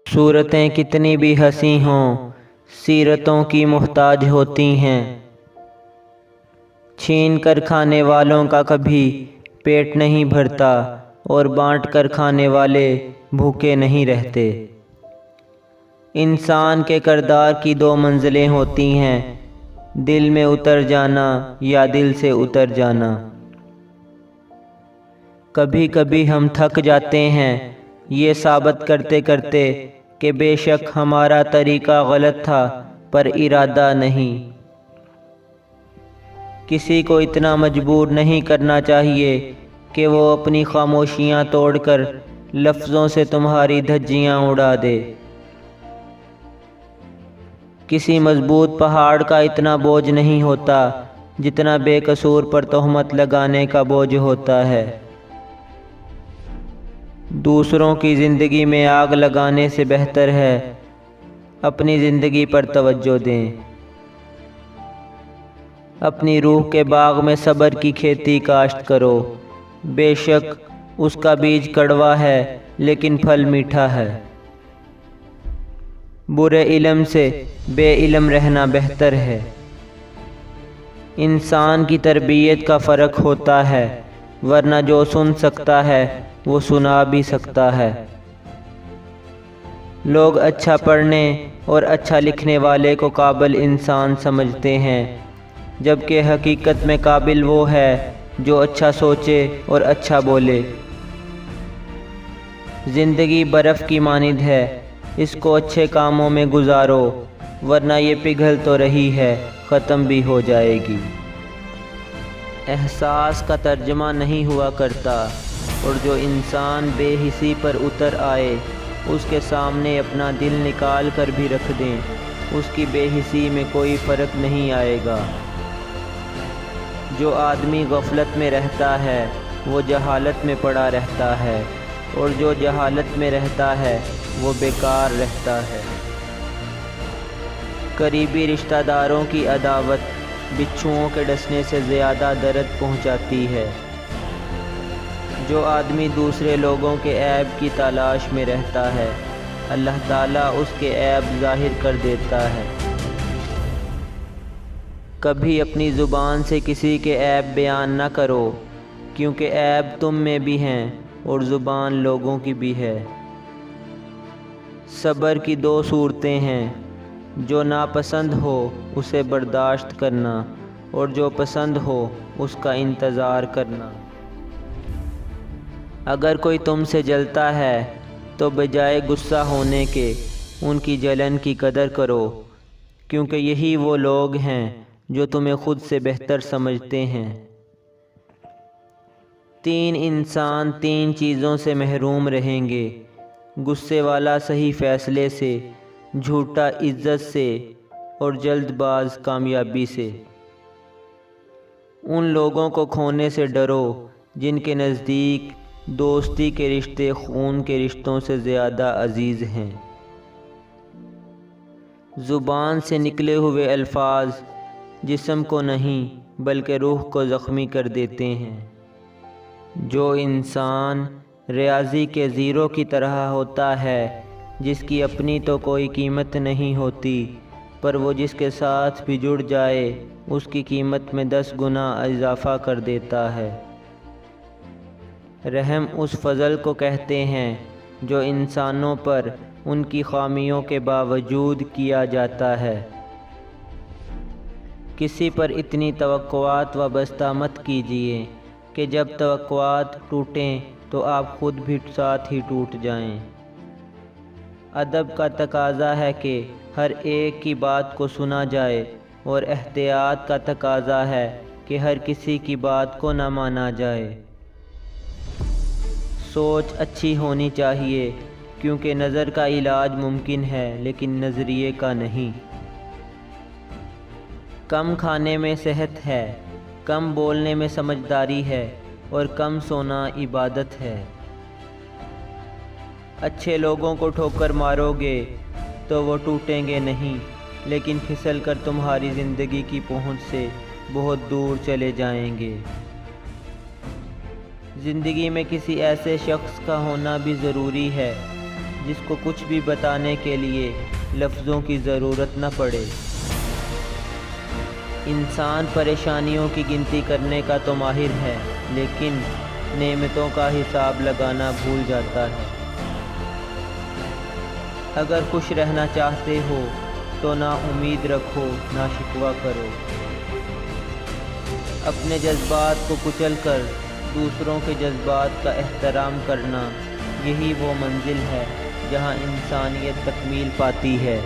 صورتیں کتنی بھی ہنسی ہوں سیرتوں کی محتاج ہوتی ہیں۔ چھین کر کھانے والوں کا کبھی پیٹ نہیں بھرتا اور بانٹ کر کھانے والے بھوکے نہیں رہتے۔ انسان کے کردار کی دو منزلیں ہوتی ہیں، دل میں اتر جانا یا دل سے اتر جانا۔ کبھی کبھی ہم تھک جاتے ہیں یہ ثابت کرتے کرتے کہ بے شک ہمارا طریقہ غلط تھا پر ارادہ نہیں۔ کسی کو اتنا مجبور نہیں کرنا چاہیے کہ وہ اپنی خاموشیاں توڑ کر لفظوں سے تمہاری دھجیاں اڑا دے۔ کسی مضبوط پہاڑ کا اتنا بوجھ نہیں ہوتا جتنا بے قصور پر تہمت لگانے کا بوجھ ہوتا ہے۔ دوسروں کی زندگی میں آگ لگانے سے بہتر ہے اپنی زندگی پر توجہ دیں۔ اپنی روح کے باغ میں صبر کی کھیتی کاشت کرو، بے شک اس کا بیج کڑوا ہے لیکن پھل میٹھا ہے۔ برے علم سے بے علم رہنا بہتر ہے۔ انسان کی تربیت کا فرق ہوتا ہے، ورنہ جو سن سکتا ہے وہ سنا بھی سکتا ہے۔ لوگ اچھا پڑھنے اور اچھا لکھنے والے کو قابل انسان سمجھتے ہیں، جبکہ حقیقت میں قابل وہ ہے جو اچھا سوچے اور اچھا بولے۔ زندگی برف کی مانند ہے، اس کو اچھے کاموں میں گزارو ورنہ یہ پگھل تو رہی ہے، ختم بھی ہو جائے گی۔ احساس کا ترجمہ نہیں ہوا کرتا، اور جو انسان بے حسی پر اتر آئے اس کے سامنے اپنا دل نکال کر بھی رکھ دیں، اس کی بے حسی میں کوئی فرق نہیں آئے گا۔ جو آدمی غفلت میں رہتا ہے وہ جہالت میں پڑا رہتا ہے، اور جو جہالت میں رہتا ہے وہ بیکار رہتا ہے۔ قریبی رشتہ داروں کی عداوت بچھوؤں کے ڈسنے سے زیادہ درد پہنچاتی ہے۔ جو آدمی دوسرے لوگوں کے عیب کی تلاش میں رہتا ہے اللہ تعالیٰ اس کے عیب ظاہر کر دیتا ہے۔ کبھی اپنی زبان سے کسی کے عیب بیان نہ کرو، کیونکہ عیب تم میں بھی ہیں اور زبان لوگوں کی بھی ہے۔ صبر کی دو صورتیں ہیں، جو ناپسند ہو اسے برداشت کرنا اور جو پسند ہو اس کا انتظار کرنا۔ اگر کوئی تم سے جلتا ہے تو بجائے غصہ ہونے کے ان کی جلن کی قدر کرو، کیونکہ یہی وہ لوگ ہیں جو تمہیں خود سے بہتر سمجھتے ہیں۔ تین انسان تین چیزوں سے محروم رہیں گے، غصے والا صحیح فیصلے سے، جھوٹا عزت سے اور جلد باز کامیابی سے۔ ان لوگوں کو کھونے سے ڈرو جن کے نزدیک دوستی کے رشتے خون کے رشتوں سے زیادہ عزیز ہیں۔ زبان سے نکلے ہوئے الفاظ جسم کو نہیں بلکہ روح کو زخمی کر دیتے ہیں۔ جو انسان ریاضی کے زیرو کی طرح ہوتا ہے، جس کی اپنی تو کوئی قیمت نہیں ہوتی، پر وہ جس کے ساتھ بھی جڑ جائے اس کی قیمت میں 10 گنا اضافہ کر دیتا ہے۔ رحم اس فضل کو کہتے ہیں جو انسانوں پر ان کی خامیوں کے باوجود کیا جاتا ہے۔ کسی پر اتنی توقعات وابستہ مت کیجیے کہ جب توقعات ٹوٹیں تو آپ خود بھی ساتھ ہی ٹوٹ جائیں۔ ادب کا تقاضا ہے کہ ہر ایک کی بات کو سنا جائے، اور احتیاط کا تقاضا ہے کہ ہر کسی کی بات کو نہ مانا جائے۔ سوچ اچھی ہونی چاہیے، کیونکہ نظر کا علاج ممکن ہے لیکن نظریے کا نہیں۔ کم کھانے میں صحت ہے، کم بولنے میں سمجھداری ہے، اور کم سونا عبادت ہے۔ اچھے لوگوں کو ٹھوکر مارو گے تو وہ ٹوٹیں گے نہیں، لیکن پھسل کر تمہاری زندگی کی پہنچ سے بہت دور چلے جائیں گے۔ زندگی میں کسی ایسے شخص کا ہونا بھی ضروری ہے جس کو کچھ بھی بتانے کے لیے لفظوں کی ضرورت نہ پڑے۔ انسان پریشانیوں کی گنتی کرنے کا تو ماہر ہے، لیکن نعمتوں کا حساب لگانا بھول جاتا ہے۔ اگر خوش رہنا چاہتے ہو تو نہ امید رکھو، نہ شکوہ کرو۔ اپنے جذبات کو کچل کر دوسروں کے جذبات کا احترام کرنا، یہی وہ منزل ہے جہاں انسانیت تکمیل پاتی ہے۔